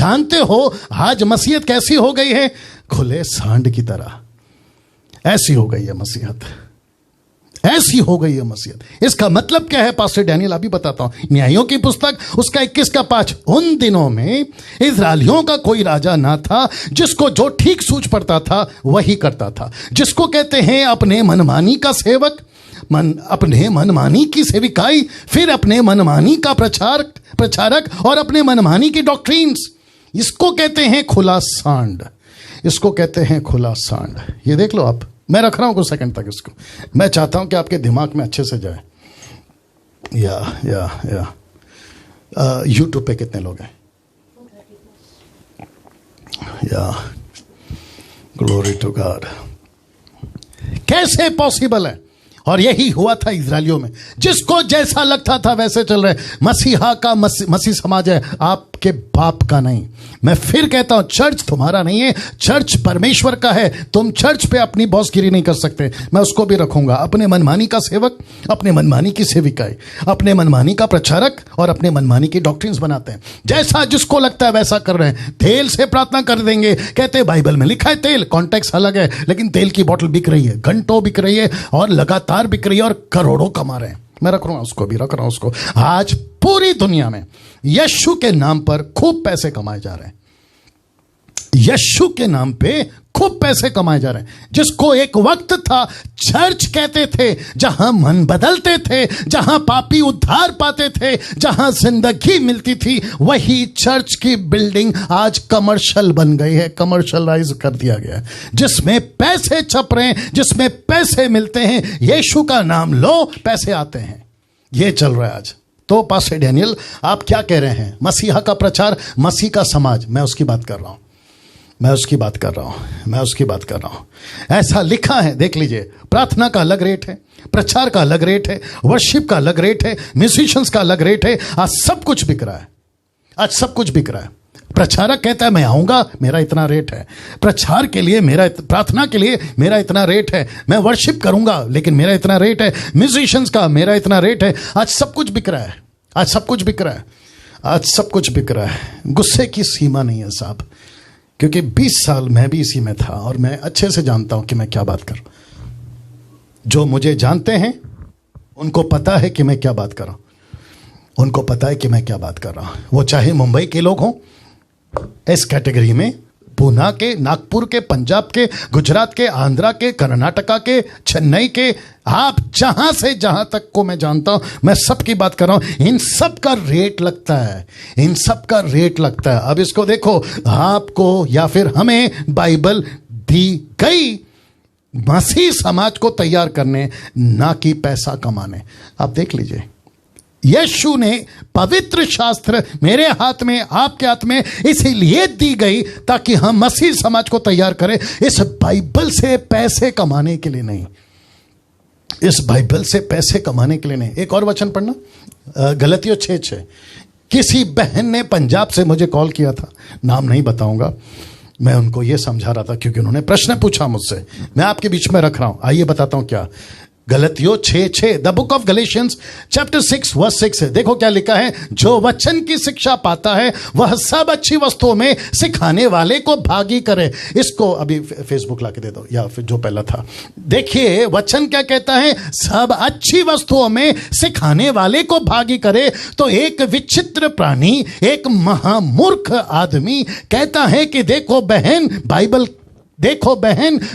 जानते हो आज मसीहत कैसी हो गई है? खुले सांड की तरह ऐसी हो गई है मसीहत, ऐसी हो गई है मसीहत। इसका मतलब क्या है पास्टर डैनियल? अभी बताता हूं। न्यायों की पुस्तक उसका 21 का 5, उन दिनों में इस्राएलियों का कोई राजा ना था जिसको जो ठीक सूझ पड़ता था वही करता था, जिसको कहते हैं अपने मनमानी का सेवक, अपने मनमानी की सेविकाई, फिर अपने मनमानी का प्रचारक और अपने मनमानी की डॉक्ट्रिन्स। इसको कहते हैं खुला सांड, इसको कहते हैं खुला सांड। ये देख लो आप, मैं रख रहा हूं कुछ सेकंड तक इसको, मैं चाहता हूं कि आपके दिमाग में अच्छे से जाए। या यूट्यूब पे कितने लोग हैं? या ग्लोरी टू गॉड। कैसे पॉसिबल है? और यही हुआ था इजरायलियों में, जिसको जैसा लगता था वैसे चल रहे। मसीहा का मसीह समाज है, आपके बाप का नहीं। मैं फिर कहता हूं, चर्च तुम्हारा नहीं है, चर्च परमेश्वर का है। तुम चर्च पे अपनी बॉसगिरी नहीं कर सकते। मैं उसको भी रखूंगा, अपने मनमानी का सेवक, अपने मनमानी की सेविकाएं, अपने मनमानी का प्रचारक और अपने मनमानी की डॉक्ट्रिन्स बनाते हैं। जैसा जिसको लगता है वैसा कर रहे हैं। तेल से प्रार्थना कर देंगे, कहते हैं बाइबल में लिखा है तेल, कॉन्टेक्स्ट अलग है, लेकिन तेल की बोतल बिक रही है, घंटों बिक रही है और लगातार बिक रही है और करोड़ों कमा रहे हैं। मैं रख रहा हूं उसको भी, रख रहा हूं उसको। आज पूरी दुनिया में यीशु के नाम पर खूब पैसे कमाए जा रहे हैं, यीशु के नाम पे खूब पैसे कमाए जा रहे हैं। जिसको एक वक्त था चर्च कहते थे, जहां मन बदलते थे, जहां पापी उद्धार पाते थे, जहां जिंदगी मिलती थी, वही चर्च की बिल्डिंग आज कमर्शियल बन गई है, कमर्शियलाइज कर दिया गया है, जिसमें पैसे छप रहे हैं, जिसमें पैसे मिलते हैं। यीशु का नाम लो, पैसे आते हैं। ये चल रहा है आज। तो पास्टर डैनियल आप क्या कह रहे हैं? मसीहा का प्रचार, मसीह का समाज, मैं उसकी बात कर रहा हूं, मैं उसकी बात कर रहा हूं। ऐसा लिखा है, देख लीजिए। प्रार्थना का अलग रेट है, प्रचार का अलग रेट है, वर्शिप का अलग रेट है, म्यूजिशियंस का अलग रेट है। आज सब कुछ बिक रहा है, आज सब कुछ बिक रहा है। प्रचारक कहता है मैं आऊंगा, मेरा इतना रेट है। प्रचार के लिए मेरा, प्रार्थना के लिए मेरा इतना रेट है। मैं वर्शिप करूंगा लेकिन मेरा इतना रेट है। म्यूजिशियंस का मेरा इतना रेट है। आज सब कुछ बिक रहा है, आज सब कुछ बिक रहा है, आज सब कुछ बिक रहा है। गुस्से की सीमा नहीं है साहब, क्योंकि 20 साल मैं भी इसी में था और मैं अच्छे से जानता हूं कि मैं क्या बात कर रहा हूं। जो मुझे जानते हैं उनको पता है कि मैं क्या बात कर रहा हूं, उनको पता है कि मैं क्या बात कर रहा हूं। वो चाहे मुंबई के लोग हों, इस कैटेगरी में पूना के, नागपुर के, पंजाब के, गुजरात के, आंध्रा के, कर्नाटका के, चेन्नई के, आप जहां से जहां तक को मैं जानता हूं, मैं सबकी बात कर रहा हूं। इन सब का रेट लगता है, इन सब का रेट लगता है। अब इसको देखो, आपको या फिर हमें बाइबल दी गई मसीह समाज को तैयार करने, ना कि पैसा कमाने। आप देख लीजिए, यीशु ने पवित्र शास्त्र मेरे हाथ में, आपके हाथ में इसीलिए दी गई ताकि हम मसीह समाज को तैयार करें। इस बाइबल से पैसे कमाने के लिए नहीं, इस बाइबल से पैसे कमाने के लिए नहीं। एक और वचन पढ़ना, गलतियों 6:6। किसी बहन ने पंजाब से मुझे कॉल किया था, नाम नहीं बताऊंगा। मैं उनको यह समझा रहा था क्योंकि उन्होंने प्रश्न पूछा मुझसे, मैं आपके बीच में रख रहा हूं। आइए बताता हूं क्या। गलतियों 6:6, the book of Galatians chapter 6 verse 6 है। देखो क्या लिखा है, जो वचन की शिक्षा पाता है वह सब अच्छी वस्तुओं में सिखाने वाले को भागी करे। इसको अभी फेसबुक लाके दे दो, या फिर जो पहला था। देखिए वचन क्या कहता है, सब अच्छी वस्तुओं में सिखाने वाले को भागी करे। तो एक विचित्र प्राणी, एक महामूर्ख आदमी कहता है कि देखो बहन,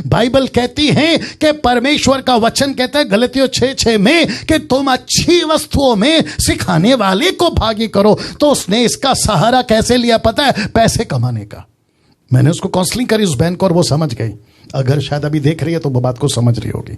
बाइबल कहती है कि परमेश्वर का वचन कहता है गलतियों 6:6 में कि तुम अच्छी वस्तुओं में सिखाने वाले को भागी करो। तो उसने इसका सहारा कैसे लिया पता है? पैसे कमाने का। मैंने उसको काउंसलिंग करी उस बहन को, और वो समझ गई। अगर शायद अभी देख रही है तो वो बात को समझ रही होगी,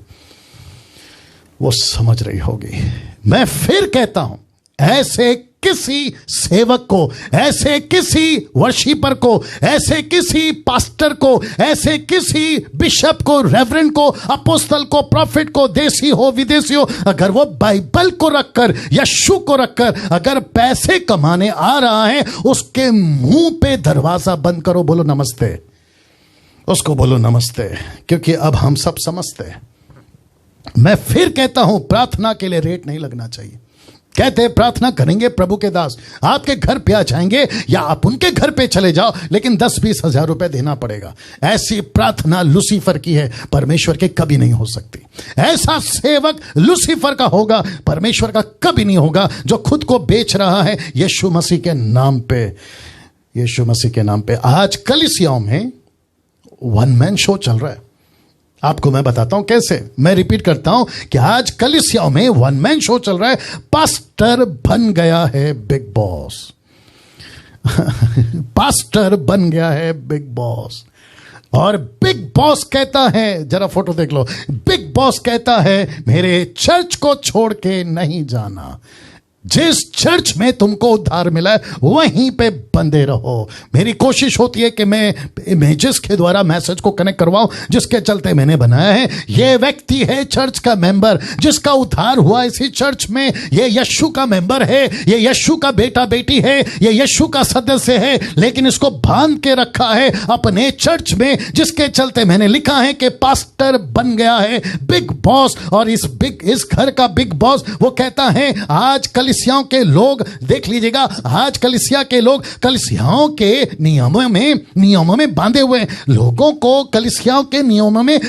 वो समझ रही होगी। मैं फिर कहता हूं, ऐसे किसी सेवक को, ऐसे किसी वर्शिपर को, ऐसे किसी पास्टर को, ऐसे किसी बिशप को, रेवरेंड को, अपोस्तल को, प्रॉफिट को, देसी हो विदेशी हो, अगर वो बाइबल को रखकर, यीशु को रखकर अगर पैसे कमाने आ रहा है, उसके मुंह पे दरवाजा बंद करो, बोलो नमस्ते, उसको बोलो नमस्ते, क्योंकि अब हम सब समझते हैं। मैं फिर कहता हूं, प्रार्थना के लिए रेट नहीं लगना चाहिए। कहते प्रार्थना करेंगे प्रभु के दास, आपके घर पे आ जाएंगे या आप उनके घर पे चले जाओ, लेकिन 10-20 हजार रुपए देना पड़ेगा। ऐसी प्रार्थना लूसीफर की है, परमेश्वर के कभी नहीं हो सकती। ऐसा सेवक लूसीफर का होगा, परमेश्वर का कभी नहीं होगा, जो खुद को बेच रहा है यीशु मसीह के नाम पे। यीशु मसीह के नाम पे आज कलीसियाओं में वन मैन शो चल रहा है। आपको मैं बताता हूं कैसे। मैं रिपीट करता हूं कि आज कलीसियाओं में वन मैन शो चल रहा है। पास्टर बन गया है बिग बॉस। पास्टर बन गया है बिग बॉस, और बिग बॉस कहता है, जरा फोटो देख लो, बिग बॉस कहता है मेरे चर्च को छोड़ के नहीं जाना। जिस चर्च में तुमको उद्धार मिला है वहीं पे बंधे रहो। मेरी कोशिश होती है कि मैं जिसके द्वारा मैसेज को कनेक्ट करवाऊं, जिसके चलते मैंने बनाया है, ये व्यक्ति है चर्च का मेंबर, जिसका उद्धार हुआ इसी चर्च में। ये यीशु का मेंबर है, ये यीशु का बेटा बेटी है, ये यीशु का सदस्य है, लेकिन इसको बांध के रखा है अपने चर्च में, जिसके चलते मैंने लिखा है कि पास्टर बन गया है बिग बॉस। और इस घर का बिग बॉस वो कहता है आज कलीसियाओं के लोग, देख लीजिएगा, आज कलीसिया के लोग कलीसियाओं के नियमों में बांधे हुए हैं। लोगों को कलीसियाओं के नियमों में